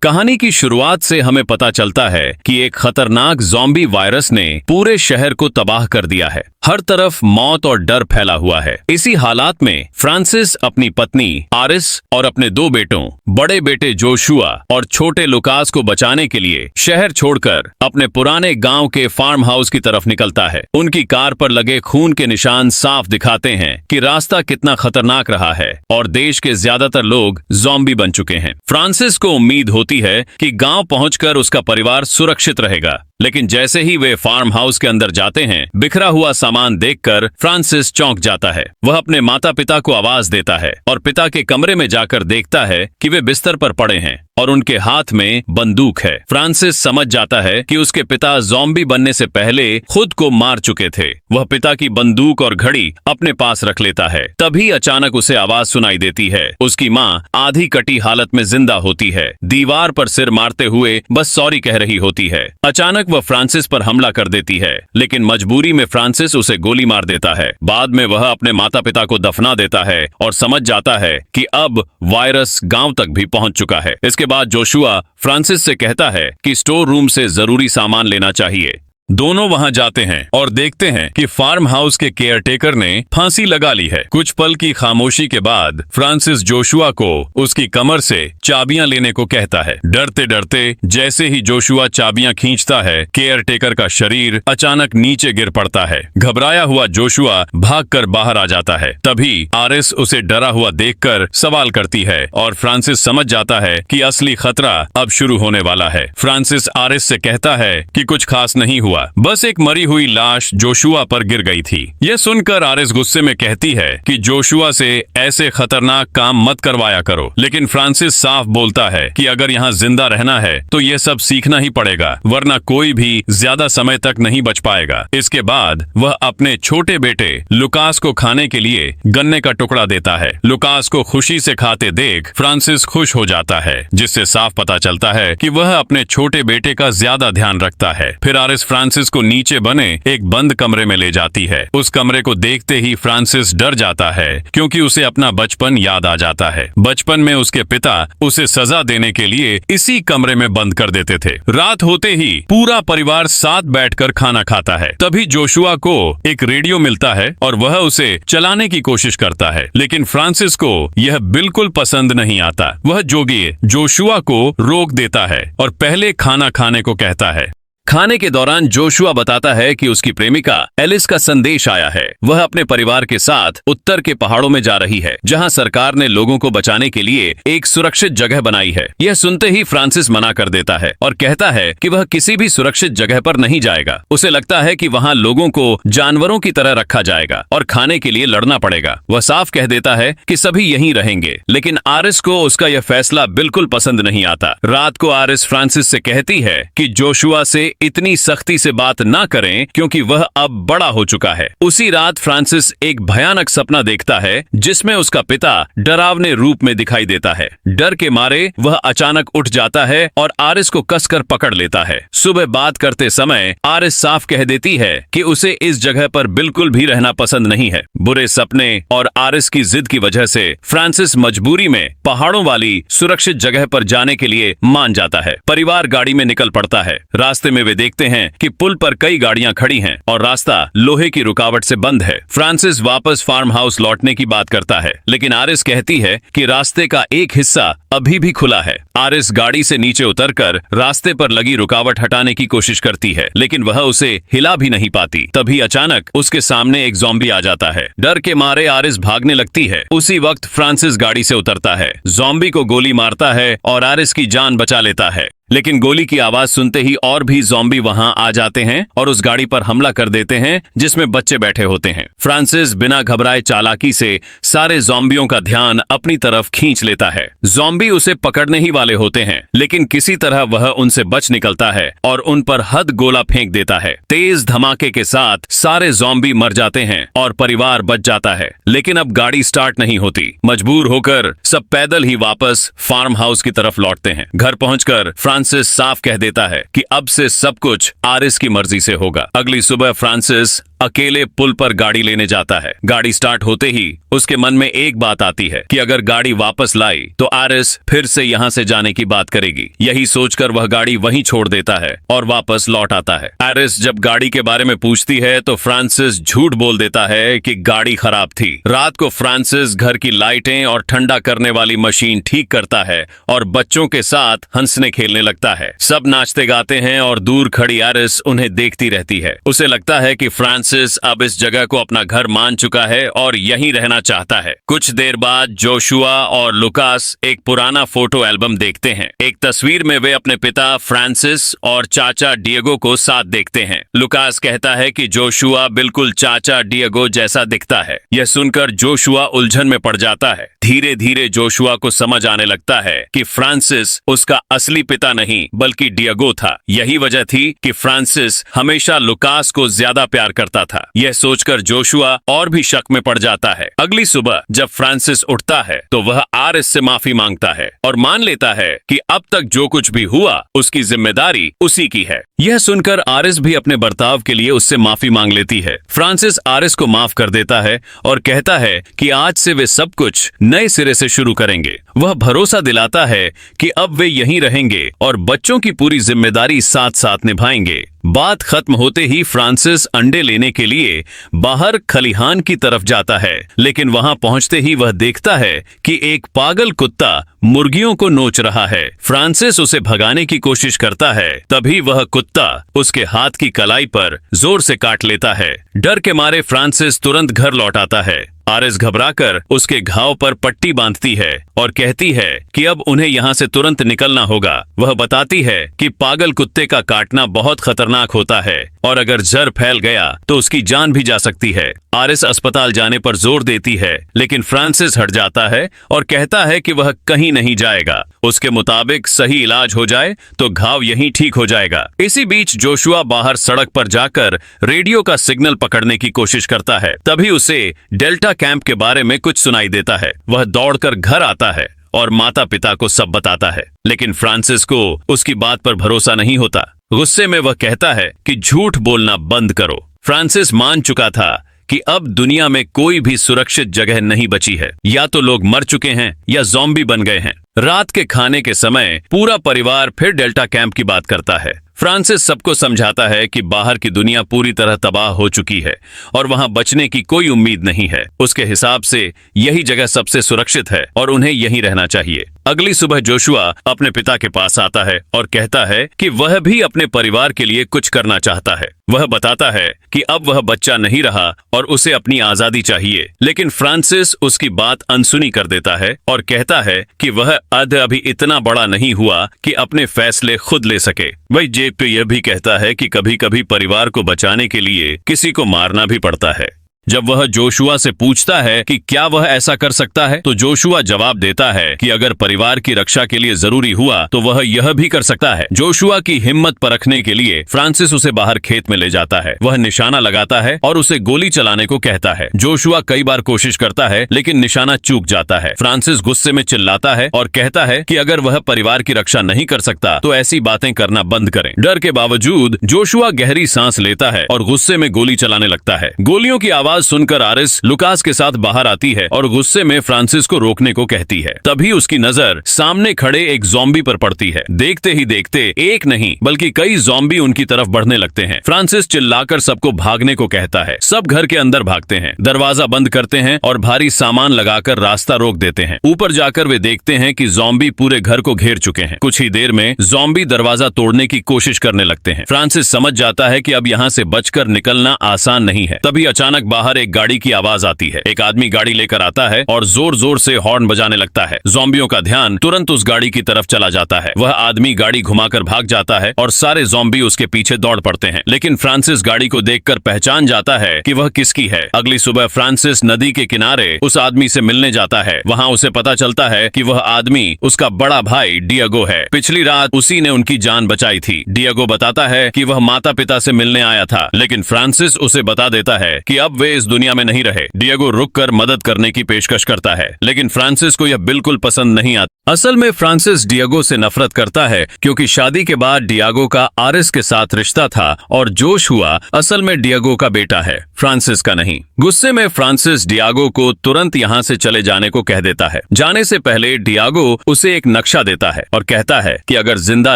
कहानी की शुरुआत से हमें पता चलता है कि एक खतरनाक ज़ॉम्बी वायरस ने पूरे शहर को तबाह कर दिया है। हर तरफ मौत और डर फैला हुआ है। इसी हालात में फ्रांसिस अपनी पत्नी आरिस और अपने दो बेटों, बड़े बेटे जोशुआ और छोटे लुकास को बचाने के लिए शहर छोड़कर अपने पुराने गांव के फार्म हाउस की तरफ निकलता है। उनकी कार पर लगे खून के निशान साफ दिखाते हैं कि रास्ता कितना खतरनाक रहा है और देश के ज्यादातर लोग ज़ॉम्बी बन चुके हैं। फ्रांसिस को उम्मीद होती है कि गांव पहुंचकर उसका परिवार सुरक्षित रहेगा, लेकिन जैसे ही वे फार्म हाउस के अंदर जाते हैं, बिखरा हुआ सामान देखकर फ्रांसिस चौंक जाता है। वह अपने माता पिता को आवाज देता है और पिता के कमरे में जाकर देखता है कि वे बिस्तर पर पड़े हैं और उनके हाथ में बंदूक है। फ्रांसिस समझ जाता है कि उसके पिता ज़ॉम्बी बनने से पहले खुद को मार चुके थे। वह पिता की बंदूक और घड़ी अपने पास रख लेता है। तभी अचानक उसे आवाज सुनाई देती है। उसकी माँ आधी कटी हालत में जिंदा होती है, दीवार पर सिर मारते हुए बस सॉरी कह रही होती है। अचानक वह फ्रांसिस पर हमला कर देती है, लेकिन मजबूरी में फ्रांसिस उसे गोली मार देता है। बाद में वह अपने माता पिता को दफना देता है और समझ जाता है कि अब वायरस गांव तक भी पहुंच चुका है। इसके बाद जोशुआ फ्रांसिस से कहता है कि स्टोर रूम से जरूरी सामान लेना चाहिए। दोनों वहां जाते हैं और देखते हैं कि फार्म हाउस के केयरटेकर ने फांसी लगा ली है। कुछ पल की खामोशी के बाद फ्रांसिस जोशुआ को उसकी कमर से चाबियां लेने को कहता है। डरते डरते जैसे ही जोशुआ चाबियां खींचता है, केयरटेकर का शरीर अचानक नीचे गिर पड़ता है। घबराया हुआ जोशुआ भागकर बाहर आ जाता है। तभी आरिस उसे डरा हुआ देखकर सवाल करती है और फ्रांसिस समझ जाता है कि असली खतरा अब शुरू होने वाला है। फ्रांसिस आरिस से कहता है कि कुछ खास नहीं हुआ, बस एक मरी हुई लाश जोशुआ पर गिर गई थी। यह सुनकर आरिस गुस्से में कहती है कि जोशुआ से ऐसे खतरनाक काम मत करवाया करो, लेकिन फ्रांसिस साफ बोलता है कि अगर यहाँ जिंदा रहना है तो यह सब सीखना ही पड़ेगा, वरना कोई भी ज्यादा समय तक नहीं बच पाएगा। इसके बाद वह अपने छोटे बेटे लुकास को खाने के लिए गन्ने का टुकड़ा देता है। लुकास को खुशी से खाते देख फ्रांसिस खुश हो जाता है, जिससे साफ पता चलता है कि वह अपने छोटे बेटे का ज्यादा ध्यान रखता है। फिर आरिस फ्रांसिस को नीचे बने एक बंद कमरे में ले जाती है। उस कमरे को देखते ही फ्रांसिस डर जाता है, क्योंकि उसे अपना बचपन याद आ जाता है। बचपन में उसके पिता उसे सजा देने के लिए इसी कमरे में बंद कर देते थे। रात होते ही पूरा परिवार साथ बैठकर खाना खाता है। तभी जोशुआ को एक रेडियो मिलता है और वह उसे चलाने की कोशिश करता है, लेकिन फ्रांसिस को यह बिल्कुल पसंद नहीं आता। वह जोगिए जोशुआ को रोक देता है और पहले खाना खाने को कहता है। खाने के दौरान जोशुआ बताता है कि उसकी प्रेमिका एलिस का संदेश आया है। वह अपने परिवार के साथ उत्तर के पहाड़ों में जा रही है, जहां सरकार ने लोगों को बचाने के लिए एक सुरक्षित जगह बनाई है। यह सुनते ही फ्रांसिस मना कर देता है और कहता है कि वह किसी भी सुरक्षित जगह पर नहीं जाएगा। उसे लगता है कि वहां लोगों को जानवरों की तरह रखा जाएगा और खाने के लिए लड़ना पड़ेगा। वह साफ कह देता है कि सभी यहीं रहेंगे, लेकिन आरिस को उसका यह फैसला बिल्कुल पसंद नहीं आता। रात को आरिस फ्रांसिस से कहती है कि जोशुआ से इतनी सख्ती से बात ना करें, क्योंकि वह अब बड़ा हो चुका है। उसी रात फ्रांसिस एक भयानक सपना देखता है, जिसमें उसका पिता डरावने रूप में दिखाई देता है। डर के मारे वह अचानक उठ जाता है और आरिस को कसकर पकड़ लेता है। सुबह बात करते समय आरिस साफ कह देती है कि उसे इस जगह पर बिल्कुल भी रहना पसंद नहीं है। बुरे सपने और आरिस की जिद की वजह से फ्रांसिस मजबूरी में पहाड़ों वाली सुरक्षित जगह पर जाने के लिए मान जाता है। परिवार गाड़ी में निकल पड़ता है। रास्ते में वे देखते हैं कि पुल पर कई गाड़ियां खड़ी हैं और रास्ता लोहे की रुकावट से बंद है। फ्रांसिस वापस फार्म हाउस लौटने की बात करता है, लेकिन आरिस कहती है कि रास्ते का एक हिस्सा अभी भी खुला है। आरिस गाड़ी से नीचे उतरकर रास्ते पर लगी रुकावट हटाने की कोशिश करती है, लेकिन वह उसे हिला भी नहीं पाती। तभी अचानक उसके सामने एक ज़ॉम्बी आ जाता है। डर के मारे आरिस भागने लगती है। उसी वक्त फ्रांसिस गाड़ी से उतरता है, ज़ॉम्बी को गोली मारता है और आरिस की जान बचा लेता है। लेकिन गोली की आवाज सुनते ही और भी ज़ॉम्बी वहां आ जाते हैं और उस गाड़ी पर हमला कर देते हैं, जिसमें बच्चे बैठे होते हैं। फ्रांसिस बिना घबराए चालाकी से सारे ज़ॉम्बियों का ध्यान अपनी तरफ खींच लेता है। ज़ॉम्बी उसे पकड़ने ही वाले होते हैं, लेकिन किसी तरह वह उनसे बच निकलता है और उन पर हद गोला फेंक देता है। तेज धमाके के साथ सारे ज़ॉम्बी मर जाते हैं और परिवार बच जाता है। लेकिन अब गाड़ी स्टार्ट नहीं होती। मजबूर होकर सब पैदल ही वापस फार्म हाउस की तरफ लौटते हैं। घर पहुंचकर फ्रांसिस साफ कह देता है कि अब से सब कुछ आरिस की मर्जी से होगा। अगली सुबह फ्रांसिस अकेले पुल पर गाड़ी लेने जाता है। गाड़ी स्टार्ट होते ही उसके मन में एक बात आती है कि अगर गाड़ी वापस लाई तो आरिस फिर से यहाँ से जाने की बात करेगी। यही सोचकर वह गाड़ी वहीं छोड़ देता है और वापस लौट आता है। आरिस जब गाड़ी के बारे में पूछती है तो फ्रांसिस झूठ बोल देता है कि गाड़ी खराब थी। रात को फ्रांसिस घर की लाइटें और ठंडा करने वाली मशीन ठीक करता है और बच्चों के साथ हंसने खेलने लगता है। सब नाचते गाते हैं और दूर खड़ी आरिस उन्हें देखती रहती है। उसे लगता है कि फ्रांसिस अब इस जगह को अपना घर मान चुका है और यहीं रहना चाहता है। कुछ देर बाद जोशुआ और लुकास एक पुराना फोटो एल्बम देखते हैं। एक तस्वीर में वे अपने पिता फ्रांसिस और चाचा डिएगो को साथ देखते हैं। लुकास कहता है कि जोशुआ बिल्कुल चाचा डिएगो जैसा दिखता है। यह सुनकर जोशुआ उलझन में पड़ जाता है। धीरे धीरे जोशुआ को समझ आने लगता है कि फ्रांसिस उसका असली पिता नहीं बल्कि डिएगो था। यही वजह थी कि फ्रांसिस हमेशा लुकास को ज्यादा प्यार करता था। यह सोचकर जोशुआ और भी शक में पड़ जाता है। अगली सुबह जब फ्रांसिस उठता है तो वह आरिस से माफी मांगता है और मान लेता है कि अब तक जो कुछ भी हुआ उसकी जिम्मेदारी उसी की है। यह सुनकर आरिस भी अपने बर्ताव के लिए उससे माफी मांग लेती है। फ्रांसिस आरिस को माफ कर देता है और कहता है कि आज से वे सब कुछ नए सिरे से शुरू करेंगे। वह भरोसा दिलाता है कि अब वे यहीं रहेंगे और बच्चों की पूरी जिम्मेदारी साथ साथ निभाएंगे। बात खत्म होते ही फ्रांसिस अंडे लेने के लिए बाहर खलिहान की तरफ जाता है, लेकिन वहां पहुंचते ही वह देखता है कि एक पागल कुत्ता मुर्गियों को नोच रहा है। फ्रांसिस उसे भगाने की कोशिश करता है, तभी वह कुत्ता उसके हाथ की कलाई पर जोर से काट लेता है। डर के मारे फ्रांसिस तुरंत घर लौट आता है। आरिस घबराकर उसके घाव पर पट्टी बांधती है और कहती है कि अब उन्हें यहाँ से तुरंत निकलना होगा। वह बताती है कि पागल कुत्ते का काटना बहुत खतरनाक होता है और अगर जहर फैल गया तो उसकी जान भी जा सकती है। आरिस अस्पताल जाने पर जोर देती है, लेकिन फ्रांसिस हट जाता है और कहता है कि वह कहीं नहीं जाएगा। उसके मुताबिक सही इलाज हो जाए तो घाव यहीं ठीक हो जाएगा। इसी बीच जोशुआ बाहर सड़क पर जाकर रेडियो का सिग्नल पकड़ने की कोशिश करता है। तभी उसे डेल्टा कैंप के बारे में कुछ सुनाई देता है। वह दौड़कर घर आता है और माता पिता को सब बताता है, लेकिन फ्रांसिस को उसकी बात पर भरोसा नहीं होता। गुस्से में वह कहता है कि झूठ बोलना बंद करो। फ्रांसिस मान चुका था कि अब दुनिया में कोई भी सुरक्षित जगह नहीं बची है। या तो लोग मर चुके हैं या ज़ॉम्बी बन गए हैं। रात के खाने के समय पूरा परिवार फिर डेल्टा कैंप की बात करता है। फ्रांसिस सबको समझाता है कि बाहर की दुनिया पूरी तरह तबाह हो चुकी है और वहां बचने की कोई उम्मीद नहीं है। उसके हिसाब से यही जगह सबसे सुरक्षित है और उन्हें यहीं रहना चाहिए। अगली सुबह जोशुआ अपने पिता के पास आता है और कहता है कि वह भी अपने परिवार के लिए कुछ करना चाहता है। वह बताता है कि अब वह बच्चा नहीं रहा और उसे अपनी आजादी चाहिए, लेकिन फ्रांसिस उसकी बात अनसुनी कर देता है और कहता है कि वह अभी इतना बड़ा नहीं हुआ कि अपने फैसले खुद ले सके। वही जेब पे यह भी कहता है कि कभी कभी परिवार को बचाने के लिए किसी को मारना भी पड़ता है। जब वह जोशुआ से पूछता है कि क्या वह ऐसा कर सकता है, तो जोशुआ जवाब देता है कि अगर परिवार की रक्षा के लिए जरूरी हुआ तो वह यह भी कर सकता है। जोशुआ की हिम्मत परखने के लिए फ्रांसिस उसे बाहर खेत में ले जाता है। वह निशाना लगाता है और उसे गोली चलाने को कहता है। जोशुआ कई बार कोशिश करता है लेकिन निशाना चूक जाता है। फ्रांसिस गुस्से में चिल्लाता है और कहता है कि अगर वह परिवार की रक्षा नहीं कर सकता तो ऐसी बातें करना बंद करें। डर के बावजूद जोशुआ गहरी सांस लेता है और गुस्से में गोली चलाने लगता है। गोलियों की आवाज सुनकर आरिस लुकास के साथ बाहर आती है और गुस्से में फ्रांसिस को रोकने को कहती है। तभी उसकी नजर सामने खड़े एक ज़ॉम्बी पर पड़ती है। देखते ही देखते एक नहीं बल्कि कई ज़ॉम्बी उनकी तरफ बढ़ने लगते हैं। फ्रांसिस चिल्लाकर सबको भागने को कहता है। सब घर के अंदर भागते हैं, दरवाजा बंद करते हैं और भारी सामान लगाकर रास्ता रोक देते हैं। ऊपर जाकर वे देखते हैं कि ज़ॉम्बी पूरे घर को घेर चुके हैं। कुछ ही देर में ज़ॉम्बी दरवाजा तोड़ने की कोशिश करने लगते हैं। फ्रांसिस समझ जाता है कि अब यहाँ से बचकर निकलना आसान नहीं है। तभी अचानक बाहर एक गाड़ी की आवाज आती है। एक आदमी गाड़ी लेकर आता है और जोर जोर से हॉर्न बजाने लगता है। ज़ॉम्बियों का ध्यान तुरंत उस गाड़ी की तरफ चला जाता है। वह आदमी गाड़ी घुमाकर भाग जाता है और सारे ज़ॉम्बी उसके पीछे दौड़ पड़ते हैं, लेकिन फ्रांसिस गाड़ी को देखकर पहचान जाता है कि वह किसकी है। अगली सुबह फ्रांसिस नदी के किनारे उस आदमी से मिलने जाता है। वहाँ उसे पता चलता है कि वह आदमी उसका बड़ा भाई डिएगो है। पिछली रात उसी ने उनकी जान बचाई थी। डिएगो बताता है कि वह माता पिता से मिलने आया था, लेकिन फ्रांसिस उसे बता देता है कि अब वे इस दुनिया में नहीं रहे। डिएगो रुककर मदद करने की पेशकश करता है, लेकिन फ्रांसिस को यह बिल्कुल पसंद नहीं आता। असल में फ्रांसिस डियागो से नफरत करता है क्योंकि शादी के बाद डियागो का आरिस के साथ रिश्ता था और जोशुआ असल में डियागो का बेटा है, फ्रांसिस का नहीं। गुस्से में फ्रांसिस डियागो को तुरंत यहाँ से चले जाने को कह देता है। जाने से पहले डियागो उसे एक नक्शा देता है और कहता है कि अगर जिंदा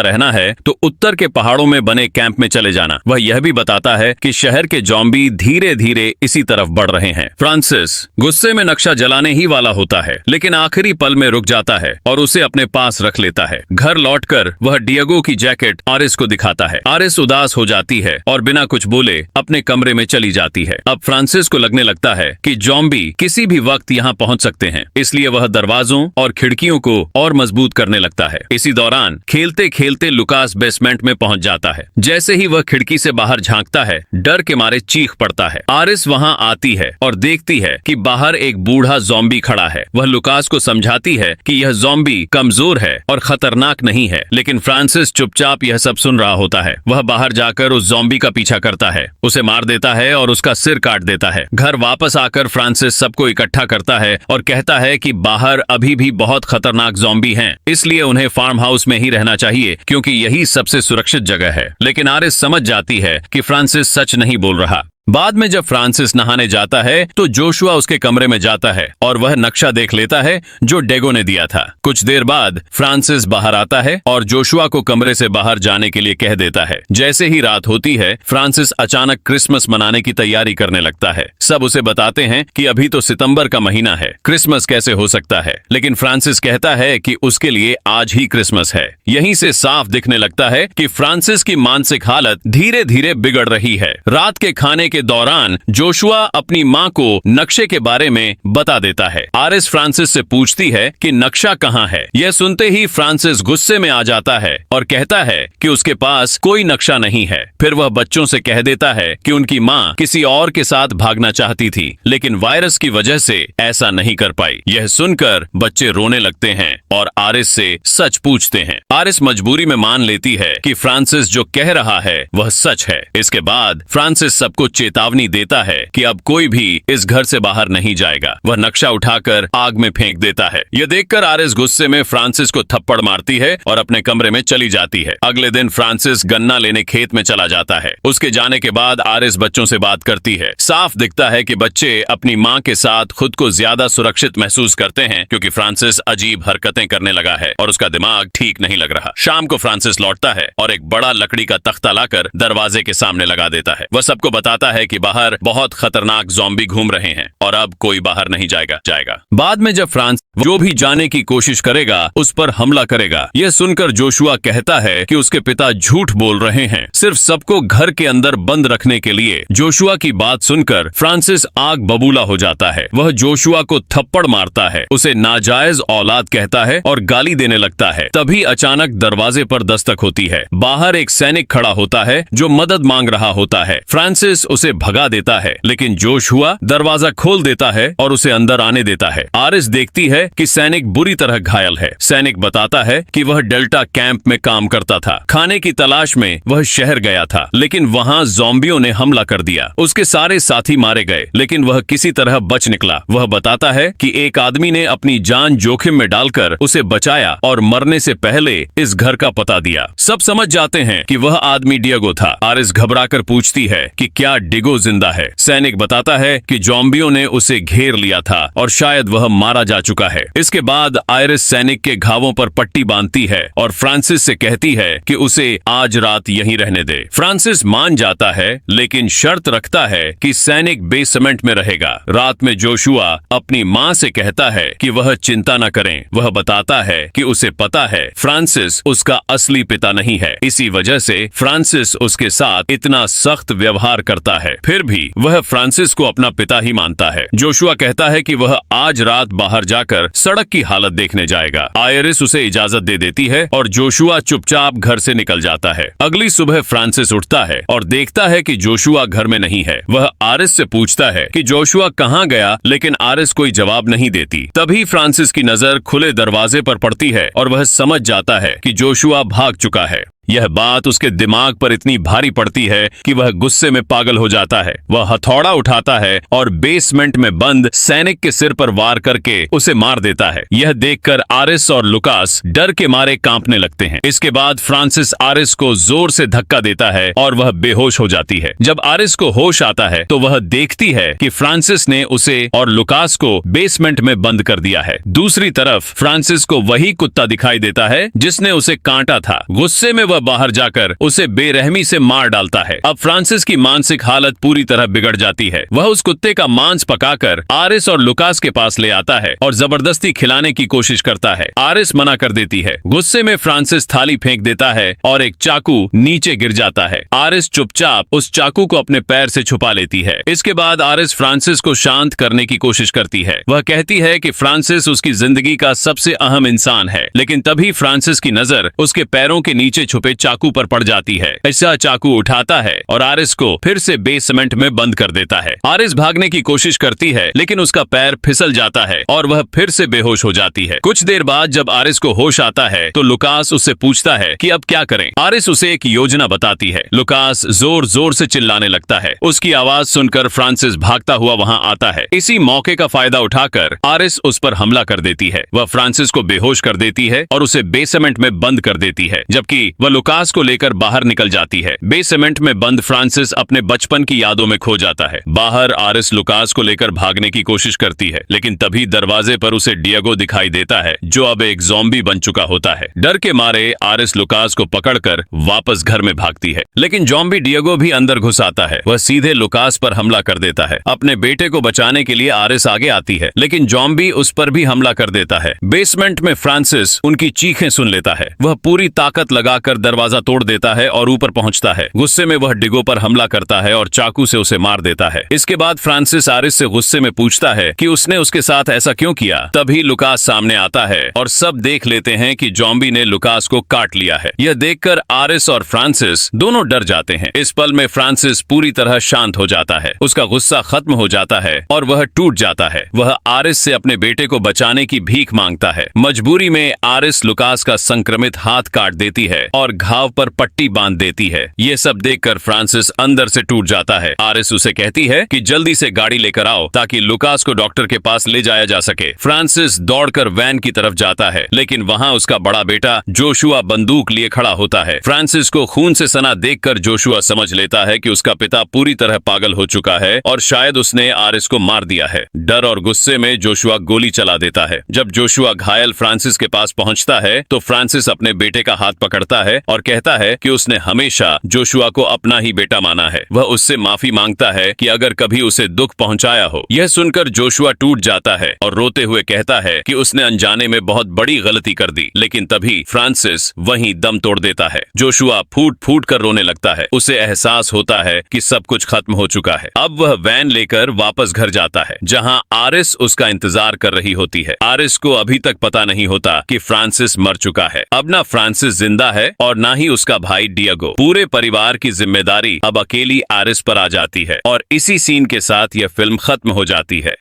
रहना है तो उत्तर के पहाड़ों में बने कैंप में चले जाना। वह यह भी बताता है कि शहर के ज़ॉम्बी धीरे धीरे इसी तरफ बढ़ रहे हैं। फ्रांसिस गुस्से में नक्शा जलाने ही वाला होता है, लेकिन आखिरी पल में रुक जाता है और उसे अपने पास रख लेता है। घर लौटकर वह डियागो की जैकेट आरिस को दिखाता है। आरिस उदास हो जाती है और बिना कुछ बोले अपने कमरे में चली जाती है। अब फ्रांसिस को लगने लगता है कि ज़ॉम्बी किसी भी वक्त यहाँ पहुँच सकते हैं, इसलिए वह दरवाजों और खिड़कियों को और मजबूत करने लगता है। इसी दौरान खेलते खेलते लुकास बेसमेंट में पहुँच जाता है। जैसे ही वह खिड़की से बाहर झांकता है, डर के मारे चीख पड़ता है। आरिस वहाँ आती है और देखती है कि बाहर एक बूढ़ा ज़ॉम्बी खड़ा है। वह लुकास को समझाती है कि यह ज़ॉम्बी कमजोर है और खतरनाक नहीं है, लेकिन फ्रांसिस चुपचाप यह सब सुन रहा होता है। वह बाहर जाकर उस ज़ॉम्बी का पीछा करता है, उसे मार देता है और उसका सिर काट देता है। घर वापस आकर फ्रांसिस सबको इकट्ठा करता है और कहता है कि बाहर अभी भी बहुत खतरनाक ज़ॉम्बी हैं, इसलिए उन्हें फार्म हाउस में ही रहना चाहिए क्योंकि यही सबसे सुरक्षित जगह है। लेकिन आरिस समझ जाती है कि फ्रांसिस सच नहीं बोल रहा। बाद में जब फ्रांसिस नहाने जाता है तो जोशुआ उसके कमरे में जाता है और वह नक्शा देख लेता है जो डेगो ने दिया था। कुछ देर बाद फ्रांसिस बाहर आता है और जोशुआ को कमरे से बाहर जाने के लिए कह देता है। जैसे ही रात होती है, फ्रांसिस अचानक क्रिसमस मनाने की तैयारी करने लगता है। सब उसे बताते हैं कि अभी तो सितंबर का महीना है, क्रिसमस कैसे हो सकता है, लेकिन फ्रांसिस कहता है कि उसके लिए आज ही क्रिसमस है। यहीं से साफ दिखने लगता है कि फ्रांसिस की मानसिक हालत धीरे धीरे बिगड़ रही है। रात के खाने के दौरान जोशुआ अपनी माँ को नक्शे के बारे में बता देता है। आरिस फ्रांसिस से पूछती है कि नक्शा कहाँ है। यह सुनते ही फ्रांसिस गुस्से में आ जाता है और कहता है कि उसके पास कोई नक्शा नहीं है। फिर वह बच्चों से कह देता है कि उनकी माँ किसी और के साथ भागना चाहती थी, लेकिन वायरस की वजह से ऐसा नहीं कर पाई। यह सुनकर बच्चे रोने लगते हैं और आरिस से सच पूछते हैं। आरिस मजबूरी में मान लेती है कि फ्रांसिस जो कह रहा है वह सच है। इसके बाद फ्रांसिस सबको चेतावनी देता है कि अब कोई भी इस घर से बाहर नहीं जाएगा। वह नक्शा उठाकर आग में फेंक देता है। यह देखकर आरिस गुस्से में फ्रांसिस को थप्पड़ मारती है और अपने कमरे में चली जाती है। अगले दिन फ्रांसिस गन्ना लेने खेत में चला जाता है। उसके जाने के बाद आरिस बच्चों से बात करती है। साफ दिखता है कि बच्चे अपनी माँ के साथ खुद को ज्यादा सुरक्षित महसूस करते हैं क्योंकि फ्रांसिस अजीब हरकतें करने लगा है और उसका दिमाग ठीक नहीं लग रहा। शाम को फ्रांसिस लौटता है और एक बड़ा लकड़ी का तख्ता लाकर दरवाजे के सामने लगा देता है। वह सबको बताता है कि बाहर बहुत खतरनाक ज़ॉम्बी घूम रहे हैं और अब कोई बाहर नहीं जाएगा। बाद में जब फ्रांस जो भी जाने की कोशिश करेगा उस पर हमला करेगा। यह सुनकर जोशुआ कहता है कि उसके पिता झूठ बोल रहे हैं, सिर्फ सबको घर के अंदर बंद रखने के लिए। जोशुआ की बात सुनकर फ्रांसिस आग बबूला हो जाता है। वह जोशुआ को थप्पड़ मारता है, उसे नाजायज औलाद कहता है और गाली देने लगता है। तभी अचानक दरवाजे पर दस्तक होती है। बाहर एक सैनिक खड़ा होता है जो मदद मांग रहा होता है। फ्रांसिस उसे भगा देता है, लेकिन जोशुआ दरवाजा खोल देता है और उसे अंदर आने देता है। आरिस देखती है कि सैनिक बुरी तरह घायल है। सैनिक बताता है कि वह डेल्टा कैंप में काम करता था। खाने की तलाश में वह शहर गया था, लेकिन वहाँ ज़ॉम्बियों ने हमला कर दिया। उसके सारे साथी मारे गए, लेकिन वह किसी तरह बच निकला। वह बताता है कि एक आदमी ने अपनी जान जोखिम में डालकर उसे बचाया और मरने से पहले इस घर का पता दिया। सब समझ जाते हैं कि वह आदमी डियागो था। आरिस घबराकर पूछती है कि क्या डिगो जिंदा है। सैनिक बताता है कि ज़ॉम्बियों ने उसे घेर लिया था और शायद वह मारा जा चुका है। इसके बाद आइरिस सैनिक के घावों पर पट्टी बांधती है और फ्रांसिस से कहती है कि उसे आज रात यहीं रहने दे। फ्रांसिस मान जाता है, लेकिन शर्त रखता है कि सैनिक बेसमेंट में रहेगा। रात में जोशुआ अपनी माँ से कहता है कि वह चिंता न करें। वह बताता है कि उसे पता है फ्रांसिस उसका असली पिता नहीं है, इसी वजह से फ्रांसिस उसके साथ इतना सख्त व्यवहार करता है। फिर भी वह फ्रांसिस को अपना पिता ही मानता है। जोशुआ कहता है कि वह आज रात बाहर जाकर सड़क की हालत देखने जाएगा। आइरिस उसे इजाजत दे देती है और जोशुआ चुपचाप घर से निकल जाता है। अगली सुबह फ्रांसिस उठता है और देखता है कि जोशुआ घर में नहीं है। वह आरिस से पूछता है कि जोशुआ कहाँ गया, लेकिन आरिस कोई जवाब नहीं देती। तभी फ्रांसिस की नजर खुले दरवाजे पर पड़ती है और वह समझ जाता है कि जोशुआ भाग चुका है। यह बात उसके दिमाग पर इतनी भारी पड़ती है कि वह गुस्से में पागल हो जाता है। वह हथौड़ा उठाता है और बेसमेंट में बंद सैनिक के सिर पर वार करके उसे मार देता है। यह देखकर आरिस और लुकास डर के मारे कांपने लगते हैं। इसके बाद फ्रांसिस आरिस को जोर से धक्का देता है और वह बेहोश हो जाती है। जब आरिस को होश आता है तो वह देखती है कि फ्रांसिस ने उसे और लुकास को बेसमेंट में बंद कर दिया है। दूसरी तरफ फ्रांसिस को वही कुत्ता दिखाई देता है जिसने उसे काटा था। गुस्से में वह बाहर जाकर उसे बेरहमी से मार डालता है। अब फ्रांसिस की मानसिक हालत पूरी तरह बिगड़ जाती है। वह उस कुत्ते का मांस पकाकर आरिस और लुकास के पास ले आता है और जबरदस्ती खिलाने की कोशिश करता है। आरिस मना कर देती है। गुस्से में फ्रांसिस थाली फेंक देता है और एक चाकू नीचे गिर जाता है। आरिस चुपचाप उस चाकू को अपने पैर से छुपा लेती है। इसके बाद आरिस फ्रांसिस को शांत करने की कोशिश करती है। वह कहती है कि फ्रांसिस उसकी जिंदगी का सबसे अहम इंसान है, लेकिन तभी फ्रांसिस की नजर उसके पैरों के नीचे छुपे चाकू पर पड़ जाती है। ऐसा चाकू उठाता है और आरिस को फिर से बेसमेंट में बंद कर देता है। आरिस भागने की कोशिश करती है, लेकिन उसका पैर फिसल जाता है और वह फिर से बेहोश हो जाती है। कुछ देर बाद जब आरिस को होश आता है तो लुकास उससे पूछता है कि अब क्या करें। आरिस उसे एक योजना बताती है। लुकास जोर जोर से चिल्लाने लगता है। उसकी आवाज सुनकर फ्रांसिस भागता हुआ वहां आता है। इसी मौके का फायदा उठाकर आरिस उस पर हमला कर देती है। वह फ्रांसिस को बेहोश कर देती है और उसे बेसमेंट में बंद कर देती है, जबकि वह लुकास को लेकर बाहर निकल जाती है। बेसमेंट में बंद फ्रांसिस अपने बचपन की यादों में खो जाता है। बाहर आरिस लुकास को लेकर भागने की कोशिश करती है, लेकिन तभी दरवाजे पर उसे डिएगो दिखाई देता है, जो अब एक ज़ॉम्बी बन चुका होता है। डर के मारे आरिस लुकास को पकड़कर वापस घर में भागती है, लेकिन ज़ॉम्बी डिएगो भी अंदर घुस आता है। वह सीधे लुकास पर हमला कर देता है। अपने बेटे को बचाने के लिए आरिस आगे आती है, लेकिन ज़ॉम्बी उस पर भी हमला कर देता है। बेसमेंट में फ्रांसिस उनकी चीखें सुन लेता है। वह पूरी ताकत लगाकर दरवाजा तोड़ देता है और ऊपर पहुंचता है। गुस्से में वह डिगो पर हमला करता है और चाकू से उसे मार देता है। इसके बाद फ्रांसिस आरिस से गुस्से में पूछता है कि उसने उसके साथ ऐसा क्यों किया। तभी लुकास सामने आता है और सब देख लेते हैं कि ज़ॉम्बी ने लुकास को काट लिया है। यह देखकर आरिस और फ्रांसिस दोनों डर जाते हैं। इस पल में फ्रांसिस पूरी तरह शांत हो जाता है। उसका गुस्सा खत्म हो जाता है और वह टूट जाता है। वह आरिस से अपने बेटे को बचाने की भीख मांगता है। मजबूरी में आरिस लुकास का संक्रमित हाथ काट देती है और घाव पर पट्टी बांध देती है। ये सब देखकर फ्रांसिस अंदर से टूट जाता है। आरिस उसे कहती है कि जल्दी से गाड़ी लेकर आओ ताकि लुकास को डॉक्टर के पास ले जाया जा सके। फ्रांसिस दौड़कर वैन की तरफ जाता है, लेकिन वहां उसका बड़ा बेटा जोशुआ बंदूक लिए खड़ा होता है। फ्रांसिस को खून से सना देखकर जोशुआ समझ लेता है कि उसका पिता पूरी तरह पागल हो चुका है और शायद उसने आरिस को मार दिया है। डर और गुस्से में जोशुआ गोली चला देता है। जब जोशुआ घायल फ्रांसिस के पास पहुंचता है तो फ्रांसिस अपने बेटे का हाथ पकड़ता है और कहता है कि उसने हमेशा जोशुआ को अपना ही बेटा माना है। वह उससे माफी मांगता है कि अगर कभी उसे दुख पहुंचाया हो। यह सुनकर जोशुआ टूट जाता है और रोते हुए कहता है कि उसने अनजाने में बहुत बड़ी गलती कर दी, लेकिन तभी फ्रांसिस वहीं दम तोड़ देता है। जोशुआ फूट फूट कर रोने लगता है। उसे एहसास होता है कि सब कुछ खत्म हो चुका है। अब वह वैन लेकर वापस घर जाता है, जहां आरिस उसका इंतजार कर रही होती है। आरिस को अभी तक पता नहीं होता कि फ्रांसिस मर चुका है। अब ना फ्रांसिस जिंदा है और ना ही उसका भाई डिएगो। पूरे परिवार की जिम्मेदारी अब अकेली आरिस पर आ जाती है और इसी सीन के साथ यह फिल्म खत्म हो जाती है।